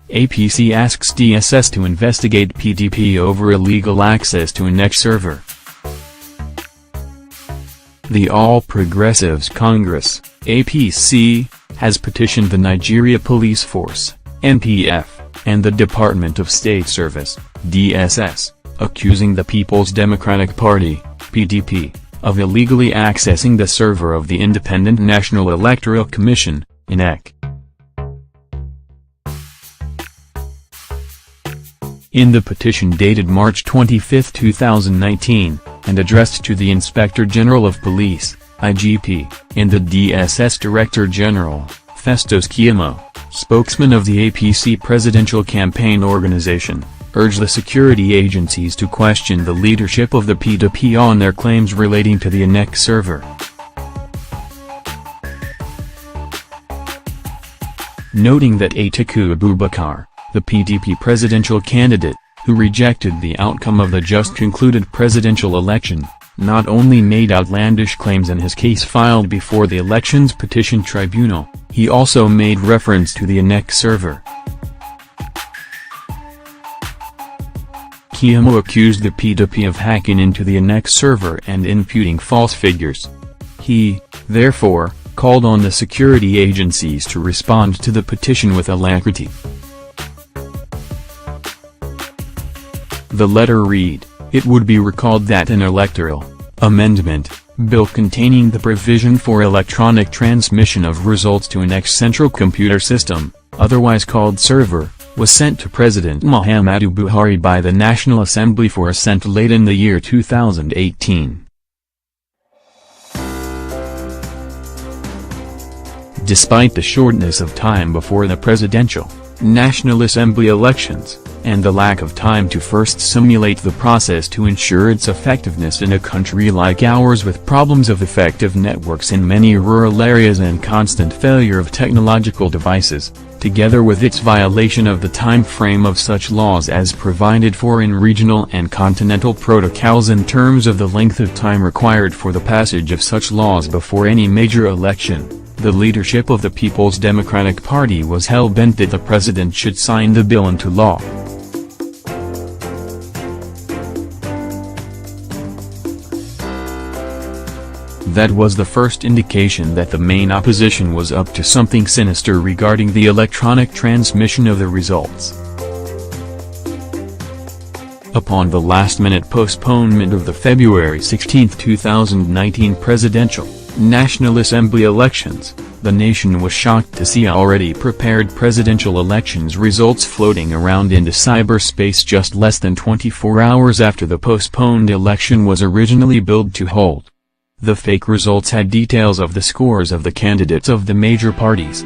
APC asks DSS to investigate PDP over illegal access to INEC server. The All Progressives Congress, APC, has petitioned the Nigeria Police Force, NPF, and the Department of State Service, DSS, accusing the People's Democratic Party, PDP, of illegally accessing the server of the Independent National Electoral Commission, INEC. In the petition dated March 25, 2019, and addressed to the Inspector General of Police, IGP, and the DSS Director General, Festus Keyamo, spokesman of the APC Presidential Campaign Organization, urged the security agencies to question the leadership of the PDP on their claims relating to the INEC server. Noting that Atiku Abubakar, the PDP presidential candidate, who rejected the outcome of the just concluded presidential election, not only made outlandish claims in his case filed before the Elections Petition Tribunal, he also made reference to the INEC server. Keyamo accused the PDP of hacking into the INEC server and imputing false figures. He, therefore, called on the security agencies to respond to the petition with alacrity. The letter read, "It would be recalled that an electoral amendment bill containing the provision for electronic transmission of results to INEC's central computer system, otherwise called server, was sent to President Muhammadu Buhari by the National Assembly for assent late in the year 2018. Despite the shortness of time before the presidential, National Assembly elections, and the lack of time to first simulate the process to ensure its effectiveness in a country like ours with problems of effective networks in many rural areas and constant failure of technological devices, together with its violation of the time frame of such laws as provided for in regional and continental protocols in terms of the length of time required for the passage of such laws before any major election, the leadership of the People's Democratic Party was hell-bent that the president should sign the bill into law. That was the first indication that the main opposition was up to something sinister regarding the electronic transmission of the results. Upon the last-minute postponement of the February 16, 2019 presidential, National Assembly elections, the nation was shocked to see already prepared presidential elections results floating around into cyberspace just less than 24 hours after the postponed election was originally billed to hold. The fake results had details of the scores of the candidates of the major parties.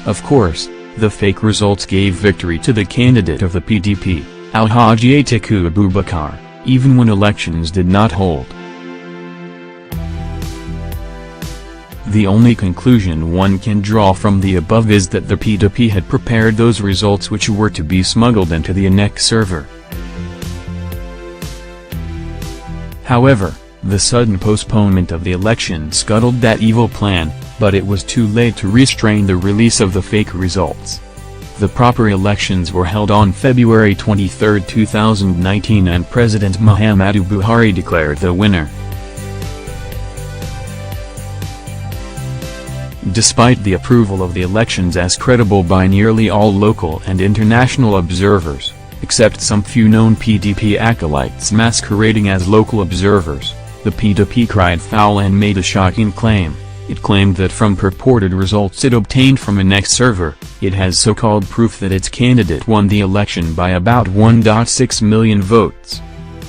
Of course, the fake results gave victory to the candidate of the PDP, Alhaji Atiku Abubakar, even when elections did not hold. The only conclusion one can draw from the above is that the PDP had prepared those results which were to be smuggled into the INEC server. However, the sudden postponement of the election scuttled that evil plan, but it was too late to restrain the release of the fake results. The proper elections were held on February 23, 2019 and President Muhammadu Buhari declared the winner. Despite the approval of the elections as credible by nearly all local and international observers, except some few known PDP acolytes masquerading as local observers, the PDP cried foul and made a shocking claim. It claimed that from purported results it obtained from INEC server, it has so-called proof that its candidate won the election by about 1.6 million votes.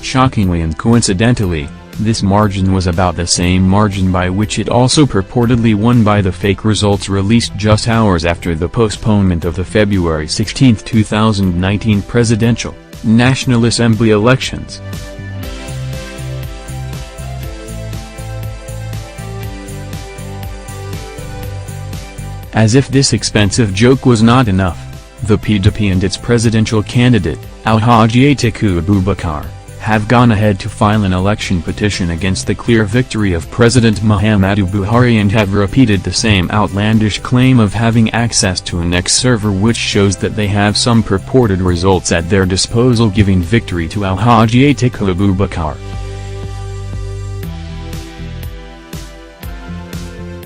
Shockingly and coincidentally, this margin was about the same margin by which it also purportedly won by the fake results released just hours after the postponement of the February 16, 2019 presidential, National Assembly elections. As if this expensive joke was not enough, the PDP and its presidential candidate, Alhaji Atiku Abubakar, have gone ahead to file an election petition against the clear victory of President Muhammadu Buhari and have repeated the same outlandish claim of having access to an INEC server, which shows that they have some purported results at their disposal giving victory to Alhaji Atiku Abubakar.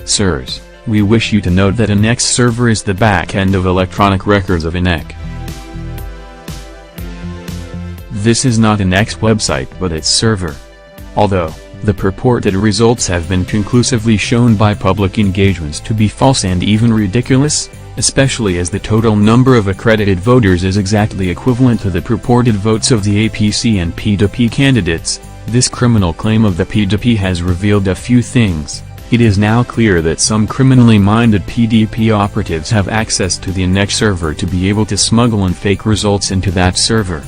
Sirs, we wish you to note that INEC server is the back end of electronic records of INEC. This is not INEC's website but its server. Although, the purported results have been conclusively shown by public engagements to be false and even ridiculous, especially as the total number of accredited voters is exactly equivalent to the purported votes of the APC and PDP candidates, this criminal claim of the PDP has revealed a few things. It is now clear that some criminally minded PDP operatives have access to the INEC server to be able to smuggle in fake results into that server.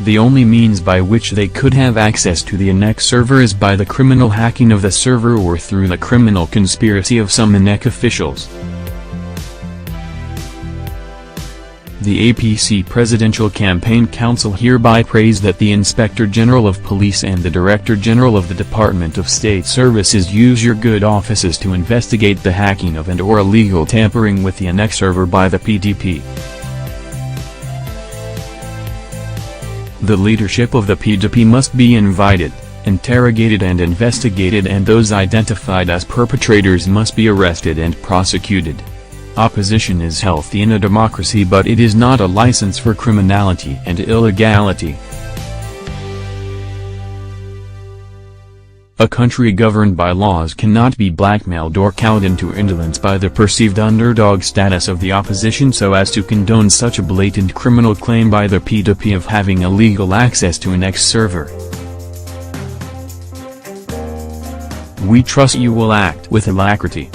The only means by which they could have access to the INEC server is by the criminal hacking of the server or through the criminal conspiracy of some INEC officials. The APC Presidential Campaign Council hereby prays that the Inspector General of Police and the Director General of the Department of State Services use your good offices to investigate the hacking of and/or illegal tampering with the INEC server by the PDP. The leadership of the PDP must be invited, interrogated and investigated, and those identified as perpetrators must be arrested and prosecuted. Opposition is healthy in a democracy, but it is not a license for criminality and illegality. A country governed by laws cannot be blackmailed or cowed into indolence by the perceived underdog status of the opposition so as to condone such a blatant criminal claim by the PDP of having illegal access to an INEC server. We trust you will act with alacrity.